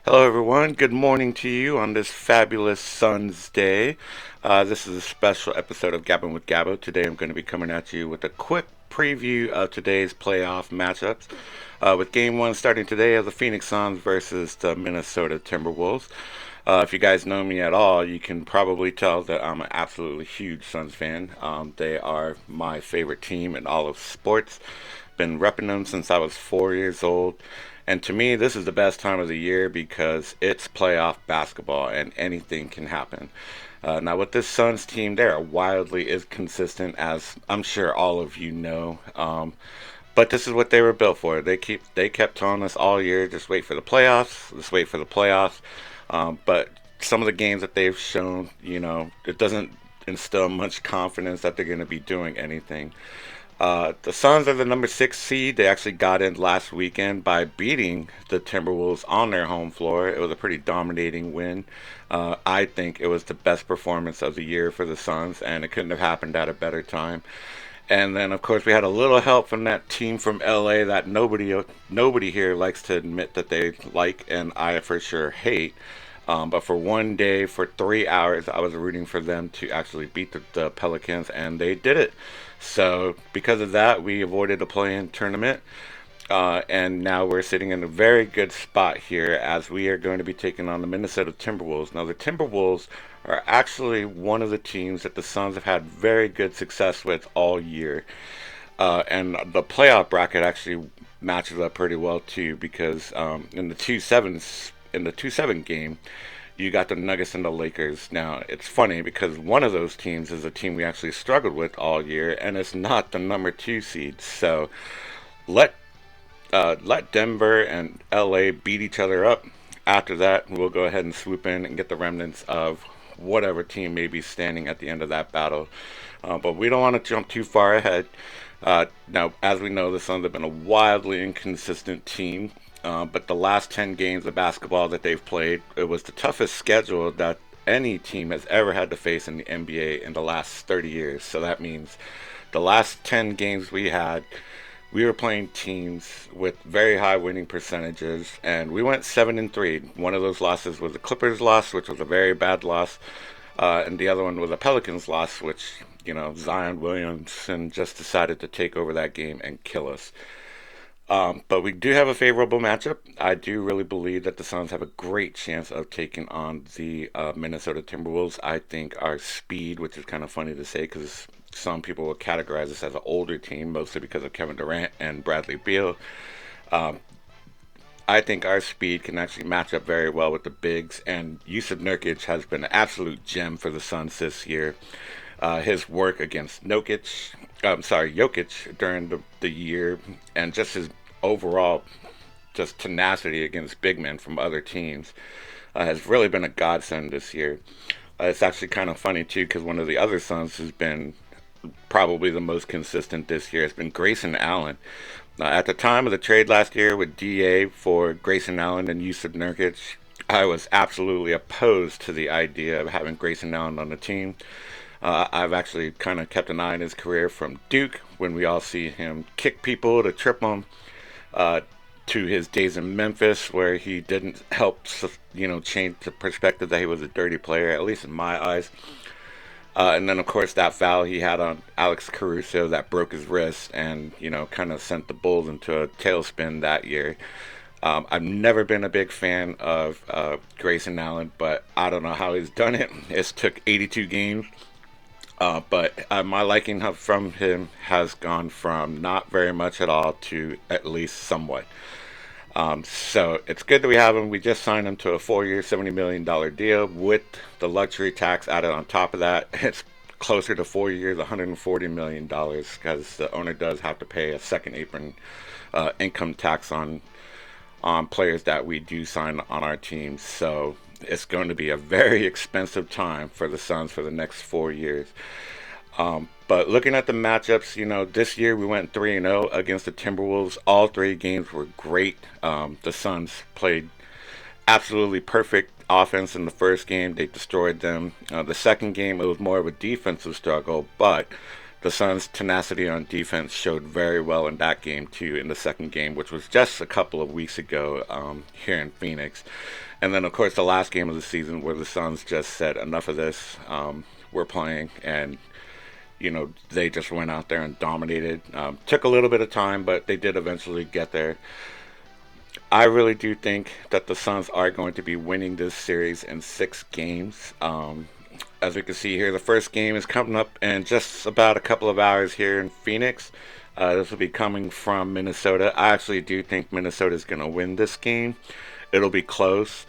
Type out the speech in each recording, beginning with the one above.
Hello, everyone. Good morning to you on this fabulous Suns day. This is a special episode of Gabbin with Gabbo. Today, I'm going to be coming at you with a quick preview of today's playoff matchups. With Game One starting today of the Phoenix Suns versus the Minnesota Timberwolves. If you guys know me at all, you can probably tell that I'm an absolutely huge Suns fan. They are my favorite team in all of sports. Been repping them since I was 4 years old. And to me, this is the best time of the year because it's playoff basketball and anything can happen. Now, with this Suns team, they are wildly inconsistent, as I'm sure all of you know. But this is what they were built for. They kept telling us all year, just wait for the playoffs, just wait for the playoffs. But some of the games that they've shown, it doesn't instill much confidence that they're going to be doing anything. The Suns are the number 6 seed. They actually got in last weekend by beating the Timberwolves on their home floor. It was a pretty dominating win. I think it was the best performance of the year for the Suns, and it couldn't have happened at a better time. And then, of course, we had a little help from that team from LA that nobody here likes to admit that they like, and I for sure hate. But for one day, for 3 hours, I was rooting for them to actually beat the Pelicans, and they did it. So, because of that, we avoided the play-in tournament, and now we're sitting in a very good spot here as we are going to be taking on the Minnesota Timberwolves. Now, the Timberwolves are actually one of the teams that the Suns have had very good success with all year. And the playoff bracket actually matches up pretty well too because in the 2-7 game, you got the Nuggets and the Lakers. Now, it's funny because one of those teams is a team we actually struggled with all year, and it's not the number 2 seed. So let let Denver and LA beat each other up. After that, we'll go ahead and swoop in and get the remnants of whatever team may be standing at the end of that battle. But we don't want to jump too far ahead. Now, as we know, the Suns have been a wildly inconsistent team. But the last 10 games of basketball that they've played, it was the toughest schedule that any team has ever had to face in the NBA in the last 30 years. So that means the last 10 games we were playing teams with very high winning percentages, and we went 7-3. One of those losses was the Clippers loss, which was a very bad loss, and the other one was the Pelicans loss, which Zion Williamson just decided to take over that game and kill us. But we do have a favorable matchup. I do really believe that the Suns have a great chance of taking on the Minnesota Timberwolves. I think our speed, which is kind of funny to say because some people will categorize us as an older team, mostly because of Kevin Durant and Bradley Beal. Um, I think our speed can actually match up very well with the bigs, and Yusuf Nurkic has been an absolute gem for the Suns this year. His work against Jokic during the year, and just his overall just tenacity against big men from other teams has really been a godsend this year. It's actually kind of funny too because one of the other Suns who's been probably the most consistent this year has been Grayson Allen. At the time of the trade last year with DA for Grayson Allen and Yusuf Nurkic, I was absolutely opposed to the idea of having Grayson Allen on the team. I've actually kind of kept an eye on his career from Duke when we all see him kick people to trip them, uh, to his days in Memphis where he didn't help, change the perspective that he was a dirty player, at least in my eyes. And then, of course, that foul he had on Alex Caruso that broke his wrist and, kind of sent the Bulls into a tailspin that year. I've never been a big fan of Grayson Allen, but I don't know how he's done it. It's took 82 games. But my liking from him has gone from not very much at all to at least somewhat. So it's good that we have him. We just signed him to a 4 year, $70 million deal with the luxury tax added on top of that. It's closer to 4 years, $140 million, because the owner does have to pay a second apron income tax on players that we do sign on our team. So it's going to be a very expensive time for the Suns for the next 4 years. But looking at the matchups, this year we went 3-0 against the Timberwolves. All three games were great. The Suns played absolutely perfect offense in the first game. They destroyed them. The second game, it was more of a defensive struggle, but The Suns' tenacity on defense showed very well in that game too. In the second game, which was just a couple of weeks ago here in Phoenix, and then of course the last game of the season where the Suns just said enough of this. We're playing, and they just went out there and dominated. Took a little bit of time, but they did eventually get there. I really do think that the Suns are going to be winning this series in 6 games. As we can see here, the first game is coming up in just about a couple of hours here in Phoenix. This will be coming from Minnesota. I actually do think Minnesota is going to win this game. It'll be close,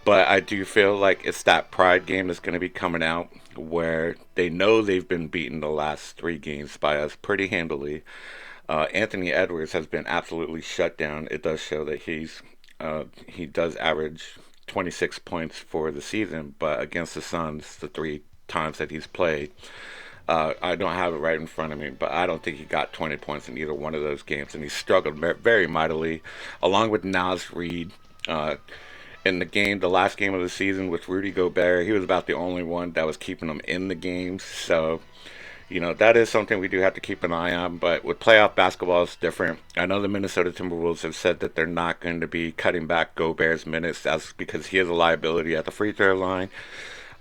but I do feel like it's that pride game that's going to be coming out where they know they've been beaten the last 3 games by us pretty handily. Anthony Edwards has been absolutely shut down. It does show that he does average 26 points for the season, but against the Suns, the 3 times that he's played, I don't have it right in front of me, but I don't think he got 20 points in either one of those games, and he struggled very mightily, along with Nas Reed. In the last game of the season with Rudy Gobert, he was about the only one that was keeping him in the games. So, that is something we do have to keep an eye on. But with playoff basketball, it's different. I know the Minnesota Timberwolves have said that they're not going to be cutting back Gobert's minutes. That's because he is a liability at the free throw line.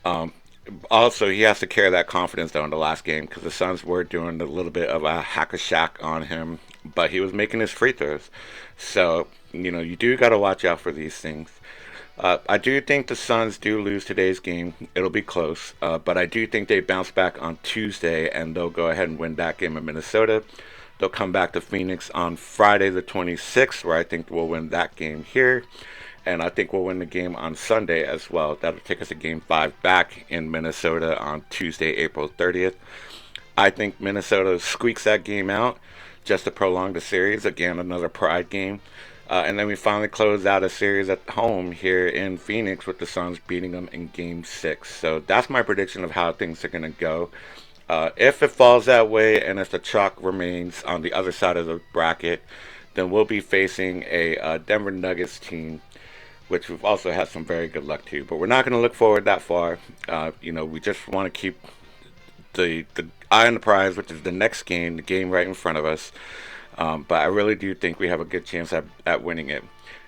Um, Also, he has to carry that confidence though in the last game because the Suns were doing a little bit of a hack a shack on him, but he was making his free throws. So, you do got to watch out for these things. I do think the Suns do lose today's game. It'll be close, but I do think they bounce back on Tuesday and they'll go ahead and win that game in Minnesota. They'll come back to Phoenix on Friday the 26th, where I think we'll win that game here. And I think we'll win the game on Sunday as well. That'll take us to game 5 back in Minnesota on Tuesday, April 30th. I think Minnesota squeaks that game out just to prolong the series. Again, another pride game. And then we finally close out a series at home here in Phoenix with the Suns beating them in Game 6. So that's my prediction of how things are going to go. If it falls that way and if the chalk remains on the other side of the bracket, then we'll be facing a Denver Nuggets team, which we've also had some very good luck to. But we're not going to look forward that far. We just want to keep the eye on the prize, which is the next game, the game right in front of us. But I really do think we have a good chance at winning it.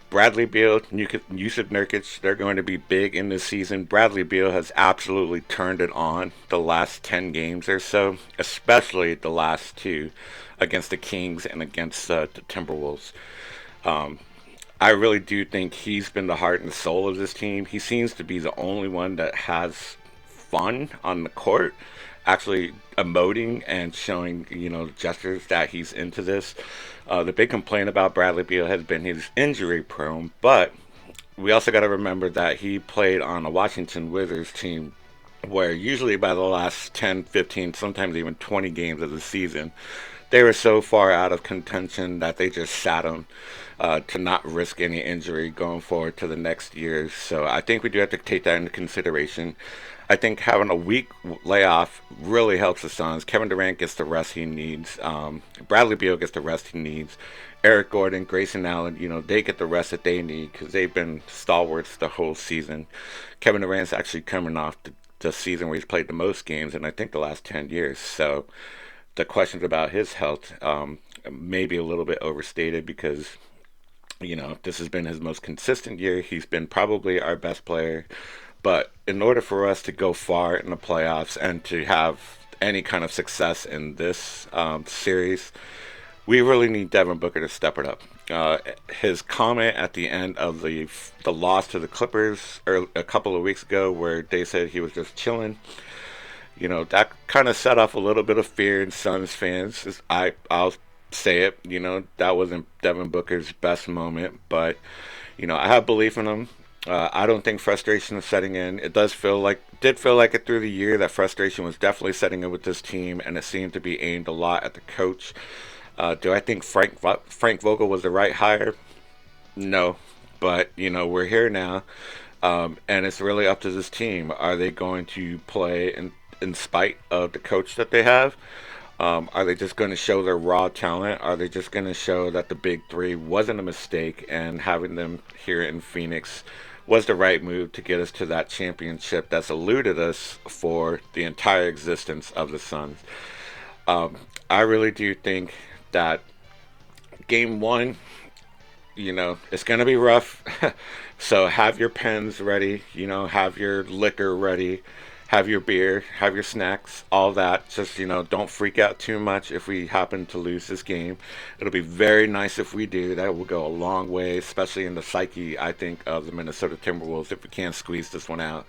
Bradley Beal, Yusuf Nurkic, they're going to be big in this season. Bradley Beal has absolutely turned it on the last 10 games or so, especially the last 2 against the Kings and against the Timberwolves. I really do think he's been the heart and soul of this team. He seems to be the only one that has fun on the court, actually emoting and showing, gestures that he's into this. The big complaint about Bradley Beal has been he's injury prone, but we also got to remember that he played on a Washington Wizards team where usually by the last 10, 15, sometimes even 20 games of the season, they were so far out of contention that they just sat him to not risk any injury going forward to the next year. So I think we do have to take that into consideration. I think having a week layoff really helps the Suns. Kevin Durant gets the rest he needs. Bradley Beal gets the rest he needs. Eric Gordon, Grayson Allen, they get the rest that they need because they've been stalwarts the whole season. Kevin Durant's actually coming off the season where he's played the most games in I think the last 10 years. So the questions about his health may be a little bit overstated because this has been his most consistent year. He's been probably our best player. But in order for us to go far in the playoffs and to have any kind of success in this series, we really need Devin Booker to step it up. His comment at the end of the loss to the Clippers a couple of weeks ago, where they said he was just chilling, that kind of set off a little bit of fear in Suns fans. I'll say it, that wasn't Devin Booker's best moment, but I have belief in him. I don't think frustration is setting in. It did feel like it through the year that frustration was definitely setting in with this team, and it seemed to be aimed a lot at the coach. Do I think Frank Vogel was the right hire? No, but we're here now, and it's really up to this team. Are they going to play in spite of the coach that they have? Are they just going to show their raw talent? Are they just going to show that the Big Three wasn't a mistake and having them here in Phoenix was the right move to get us to that championship that's eluded us for the entire existence of the Suns? I really do think that game one, it's going to be rough. So have your pens ready, have your liquor ready, have your beer, have your snacks, all that. Just, don't freak out too much if we happen to lose this game. It'll be very nice if we do. That will go a long way, especially in the psyche, I think, of the Minnesota Timberwolves if we can squeeze this one out.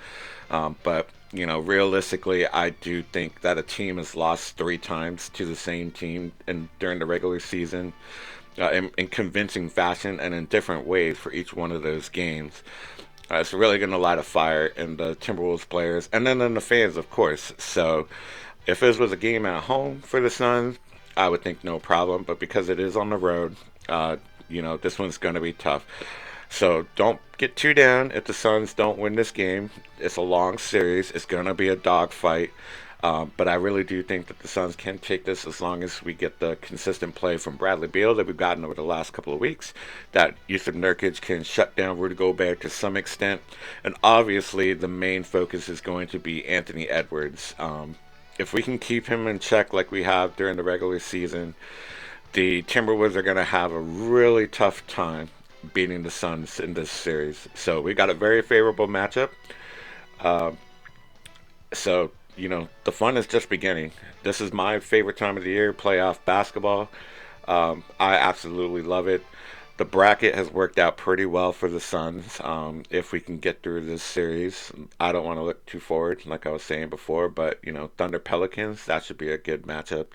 But realistically, I do think that a team has lost three times to the same team and during the regular season in convincing fashion and in different ways for each one of those games. It's really going to light a fire in the Timberwolves players and then in the fans, of course. So if this was a game at home for the Suns, I would think no problem. But because it is on the road, this one's going to be tough. So don't get too down if the Suns don't win this game. It's a long series. It's going to be a dogfight. But I really do think that the Suns can take this as long as we get the consistent play from Bradley Beal that we've gotten over the last couple of weeks. That Yusuf Nurkic can shut down Rudy Gobert to some extent. And obviously, the main focus is going to be Anthony Edwards. If we can keep him in check like we have during the regular season, the Timberwolves are going to have a really tough time beating the Suns in this series. So we got a very favorable matchup. Uh, so the fun is just beginning. This is my favorite time of the year, playoff basketball. I absolutely love it. The bracket has worked out pretty well for the Suns. If we can get through this series, I don't want to look too forward, like I was saying before, but Thunder Pelicans, that should be a good matchup.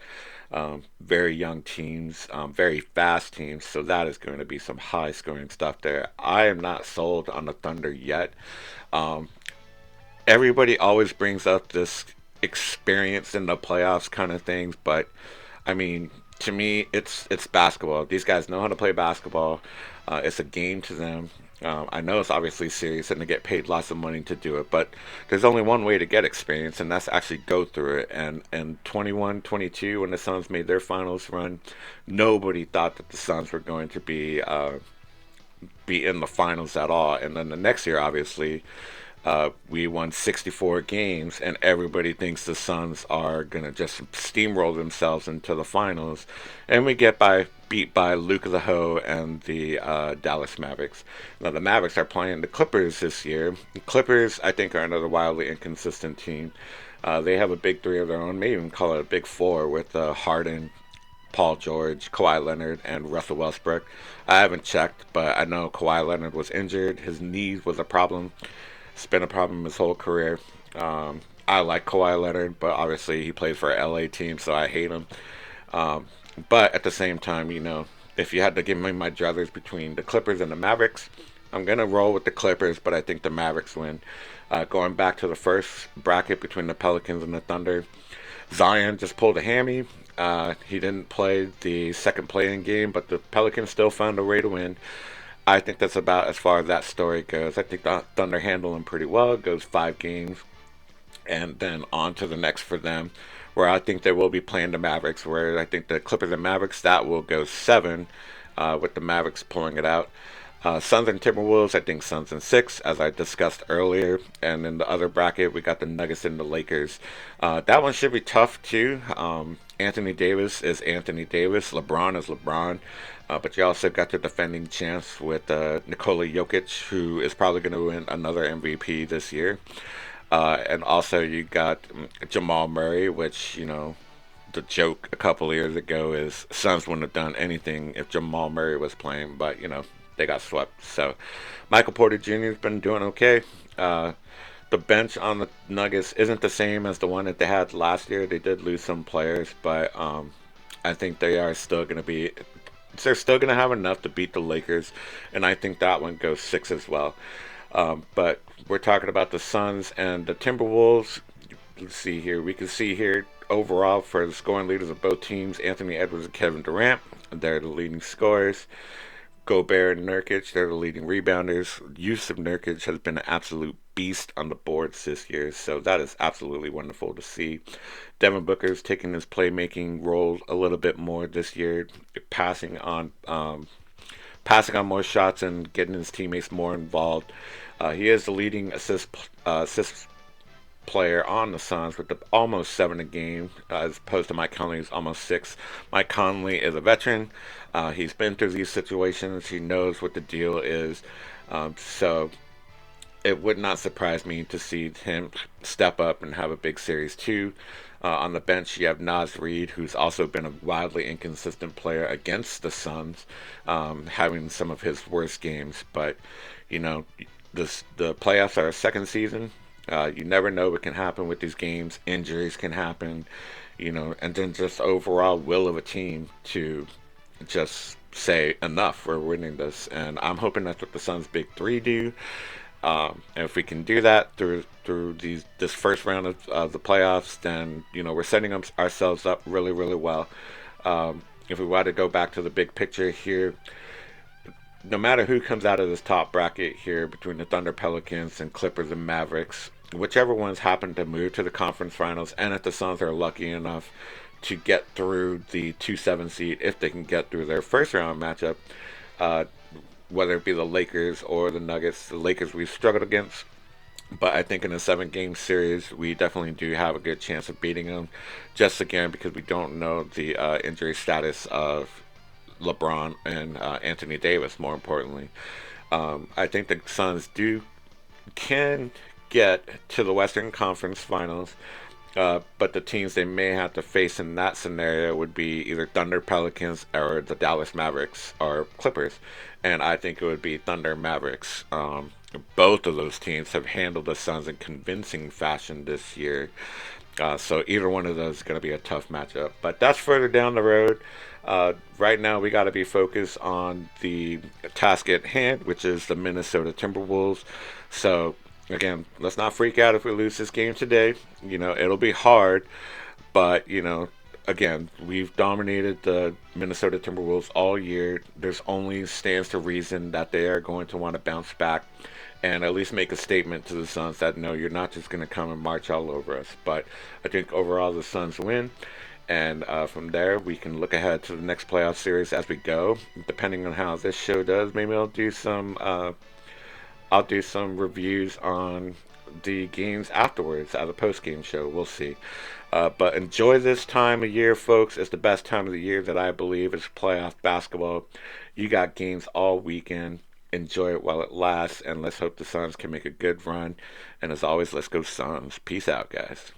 Very young teams, very fast teams, so that is going to be some high scoring stuff there. I am not sold on the Thunder yet. Um, Everybody always brings up this experience in the playoffs kind of things, but I mean, to me, it's basketball. These guys know how to play basketball. It's a game to them. I know it's obviously serious and they get paid lots of money to do it, but there's only one way to get experience, and that's actually go through it. And 21, 22, when the Suns made their finals run, nobody thought that the Suns were going to be in the finals at all. And then the next year, obviously, we won 64 games, and everybody thinks the Suns are gonna just steamroll themselves into the finals, and we get beat by Luka the Ho and the Dallas Mavericks. Now the Mavericks are playing the Clippers this year. The Clippers, I think, are another wildly inconsistent team. They have a big three of their own, maybe even call it a big four with Harden, Paul George, Kawhi Leonard, and Russell Westbrook. I haven't checked, but I know Kawhi Leonard was injured. His knee was a problem. It's been a problem his whole career. I like Kawhi Leonard, but obviously he plays for an LA team, so I hate him. Um, but at the same time, if you had to give me my druthers between the Clippers and the Mavericks, I'm going to roll with the Clippers, but I think the Mavericks win. Going back to the first bracket between the Pelicans and the Thunder, Zion just pulled a hammy. He didn't play the second playing game, but the Pelicans still found a way to win. I think that's about as far as that story goes. I think the Thunder handle him pretty well. It goes 5 games, and then on to the next for them, where I think they will be playing the Mavericks. Where I think the Clippers and Mavericks, that will go 7, with the Mavericks pulling it out. Suns and Timberwolves, I think Suns and 6, as I discussed earlier. And in the other bracket, we got the Nuggets and the Lakers. That one should be tough too. Anthony Davis is Anthony Davis. LeBron is LeBron. But you also got the defending champs with Nikola Jokic, who is probably going to win another MVP this year. And also you got Jamal Murray, which, the joke a couple of years ago is Suns wouldn't have done anything if Jamal Murray was playing, but, they got swept. So Michael Porter Jr. has been doing okay. The bench on the Nuggets isn't the same as the one that they had last year. They did lose some players, but I think they're still going to have enough to beat the Lakers, and I think that one goes 6 as well. But we're talking about the Suns and the Timberwolves. Let's see here. We can see here overall for the scoring leaders of both teams, Anthony Edwards and Kevin Durant. They're the leading scorers. Gobert and Nurkic, they're the leading rebounders. Yusuf Nurkic has been an absolute beast on the boards this year, so that is absolutely wonderful to see. Devin Booker's taking his playmaking role a little bit more this year, passing on more shots and getting his teammates more involved. He is the leading assist player on the Suns with the almost 7 a game, as opposed to Mike Conley's almost 6. Mike Conley is a veteran. He's been through these situations. He knows what the deal is. So it would not surprise me to see him step up and have a big series too. On the bench, you have Naz Reid, who's also been a wildly inconsistent player against the Suns, having some of his worst games. But you know, the playoffs are a second season. You never know what can happen with these games. Injuries can happen, and then just overall will of a team to just say enough. We're winning this, and I'm hoping that's what the Suns' big three do. And if we can do that through this first round of the playoffs, then we're setting ourselves up really really well. If we want to go back to the big picture here, no matter who comes out of this top bracket here between the Thunder, Pelicans, and Clippers and Mavericks, whichever ones happen to move to the conference finals, and if the Suns are lucky enough to get through the 2-7 seed, if they can get through their first round matchup, uh, whether it be the Lakers or the Nuggets. The Lakers we've struggled against, but I think in a 7 game series, we definitely do have a good chance of beating them. Just again, because we don't know the injury status of LeBron and Anthony Davis, more importantly. I think the Suns can get to the Western Conference Finals, but the teams they may have to face in that scenario would be either Thunder, Pelicans, or the Dallas Mavericks or Clippers. And I think it would be Thunder Mavericks. Both of those teams have handled the Suns in convincing fashion this year. So either one of those is going to be a tough matchup. But that's further down the road. Right now, we got to be focused on the task at hand, which is the Minnesota Timberwolves. So again, let's not freak out if we lose this game today. It'll be hard, but again, we've dominated the Minnesota Timberwolves all year. There's only stands to reason that they are going to want to bounce back and at least make a statement to the Suns that no, you're not just going to come and march all over us. But I think overall the Suns win. And from there, we can look ahead to the next playoff series as we go. Depending on how this show does, maybe I'll do some reviews on the games afterwards as a post game show. We'll see. But enjoy this time of year, folks. It's the best time of the year that I believe is playoff basketball. You got games all weekend. Enjoy it while it lasts, and let's hope the Suns can make a good run. And as always, let's go Suns. Peace out, guys.